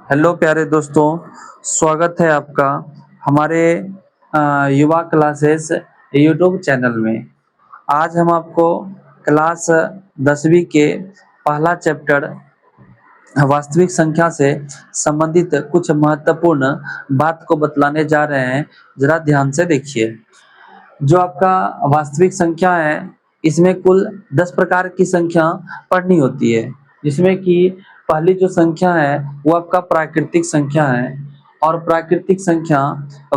Hello प्यारे दोस्तों, स्वागत है आपका हमारे युवा क्लासेस यूट्यूब चैनल में। आज हम आपको क्लास 10वीं के पहला चैप्टर वास्तविक संख्या से संबंधित कुछ महत्वपूर्ण बात को बतलाने जा रहे हैं। ज़रा ध्यान से देखिए। जो आपका वास्तविक संख्या है, इसमें कुल 10 प्रकार की संख्या पढ़नी होती है, जिसमें कि पहली जो संख्या है वो आपका प्राकृतिक संख्या है। और प्राकृतिक संख्या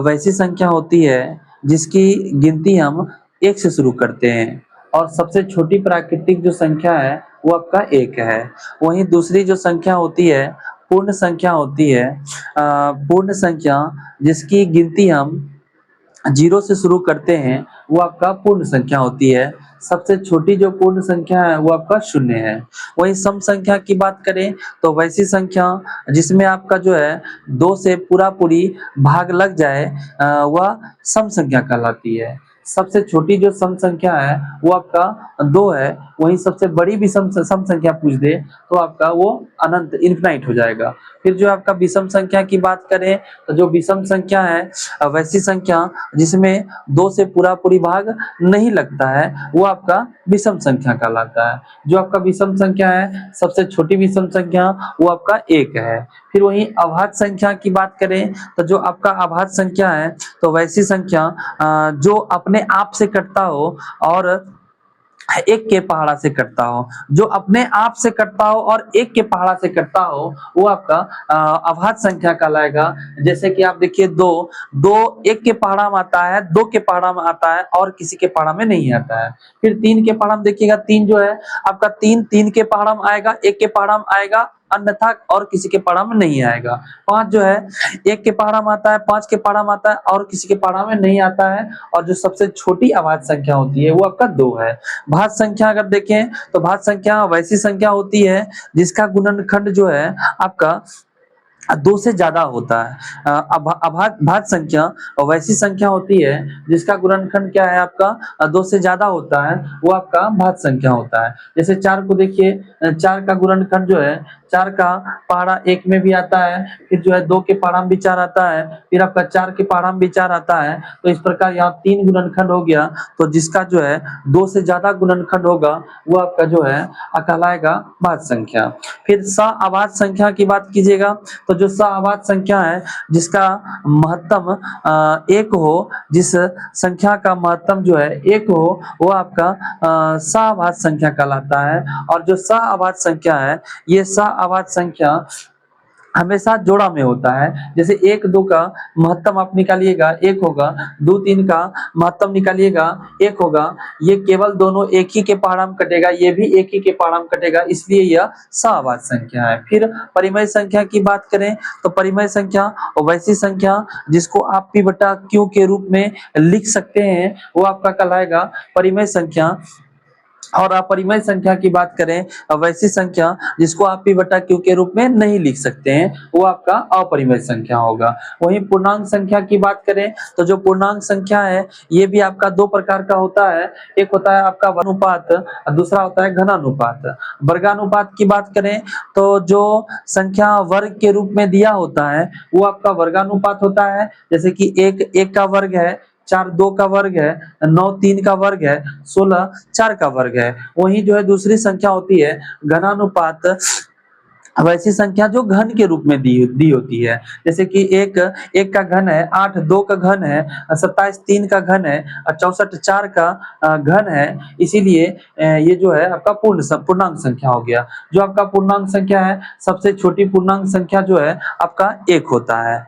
वैसी संख्या होती है जिसकी गिनती हम 1 से शुरू करते हैं, और सबसे छोटी प्राकृतिक जो संख्या है वो आपका 1 है। वहीं दूसरी जो संख्या होती है पूर्ण संख्या होती है। पूर्ण संख्या जिसकी गिनती हम 0 से शुरू करते हैं वो आपका पूर्ण संख्या होती है। सबसे छोटी जो पूर्ण संख्या है वो आपका 0 है। वहीं सम संख्या की बात करें तो वैसी संख्या जिसमें आपका जो है 2 से पूरा-पूरी भाग लग जाए, वह सम संख्या कहलाती है। सबसे छोटी जो सम संख्या है वो आपका 2 है। वहीं सबसे बड़ी भी सम संख्या पूछ दे तो आपका वो अनंत इनफिनाइट हो जाएगा। फिर जो आपका विषम संख्या की बात करें तो जो विषम संख्या है वैसी संख्या जिसमें 2 से पूरा-पूरी भाग नहीं लगता है वो आपका विषम संख्या कहलाता है। जो आपका विषम संख्या है, सबसे छोटी विषम संख्या वो आपका 1 है। फिर वहीं अभाज्य संख्या की बात करें तो जो आपका अभाज्य संख्या है तो वैसी संख्या जो अपने आप से कटता हो और 1 के पहाड़ा से कटता हो। जो अपने आप से कटता हो और 1 के पहाड़ा से कटता हो वो आपका अभाज्य संख्या कहलाएगा। जैसे कि आप देखिए 2 1 के पहाड़ा में आता है, 2 के पहाड़ा में आता है और किसी के पहाड़ा में नहीं आता है। फिर 3 के पहाड़ा में देखिएगा, 3 जो है आपका 3 के पहाड़ा में आएगा, 1 के पहाड़ा में आएगा, अन्यथा और किसी के पहाड़ा में नहीं आएगा। 5 जो है 1 के पहाड़ा में आता है, 5 के पहाड़ा में आता है और किसी के पहाड़ा में नहीं आता है। और जो सबसे छोटी अभाज्य संख्या होती है वो आपका 2 है। भाज्य संख्या अगर देखें तो भाज्य संख्या वैसी संख्या होती है जिसका गुणनखंड जो है आपका 2 से ज्यादा होता है। भाज्य संख्या वैसी संख्या होती है जिसका गुणनखंड क्या है आपका 2 से ज्यादा होता है, वो आपका भाज्य संख्या होता है। जैसे 4 को देखिए, 4 का गुणनखंड जो है 4 का पहाड़ा 1 में भी आता है, फिर जो है 2 के पहाड़ा में भी 4 आता है, फिर आपका 4 के पहाड़ा में भी 4 आता है। तो इस प्रकार यहाँ 3 गुणनखंड हो गया। तो जिसका जो है 2 से ज्यादा गुणनखंड होगा वो आपका जो है कहलाएगा भाज्य संख्या। फिर सअभाज्य संख्या की बात कीजिएगा तो जो सअभाज्य संख्या है जिसका महत्तम 1 हो, जिस संख्या का महत्तम जो है 1 हो, वो आपका सअभाज्य संख्या कहलाता है। और जो सअभाज्य संख्या है, ये सअभाज्य संख्या हमेशा जोड़ा में होता है। जैसे 1 2 का महत्तम आप निकालिएगा 1 होगा, 2 3 का महत्तम निकालिएगा 1 होगा। ये केवल दोनों एक ही के पहाड़ा में कटेगा, ये भी एक ही के पहाड़ा में कटेगा, इसलिए यह सअभाज्य संख्या है। फिर परिमेय संख्या की बात करें तो परिमेय संख्या वैसी संख्या जिसको आप p बटा q के रूप में लिख सकते हैं वो आपका कहलाएगा परिमेय संख्या। और अपरिमेय संख्या की बात करें वैसी संख्या जिसको आप p बटा q के रूप में नहीं लिख सकते हैं वो आपका अपरिमेय संख्या होगा। वहीं पूर्णांक संख्या की बात करें तो जो पूर्णांक संख्या है ये भी आपका 2 प्रकार का होता है। एक होता है आपका वर्गानुपात, दूसरा होता है घनानुपात। वर्गानुपात की बात करें तो जो संख्या वर्ग के रूप में दिया होता है वो आपका वर्गानुपात होता है। जैसे कि 1 का वर्ग है, 4 2 का वर्ग है, 9 3 का वर्ग है, 16 4 का वर्ग है। वहीं जो है दूसरी संख्या होती है घनानुपात, वैसी संख्या जो घन के रूप में दी होती है। जैसे कि 1 का घन है, 8 2 का घन है, 27 3 का घन है और 64 4 का घन है। इसीलिए ये जो है आपका पूर्णांक संख्या हो गया। जो आपका पूर्णांक संख्या है, सबसे छोटी पूर्णांक संख्या जो है आपका 1 होता है।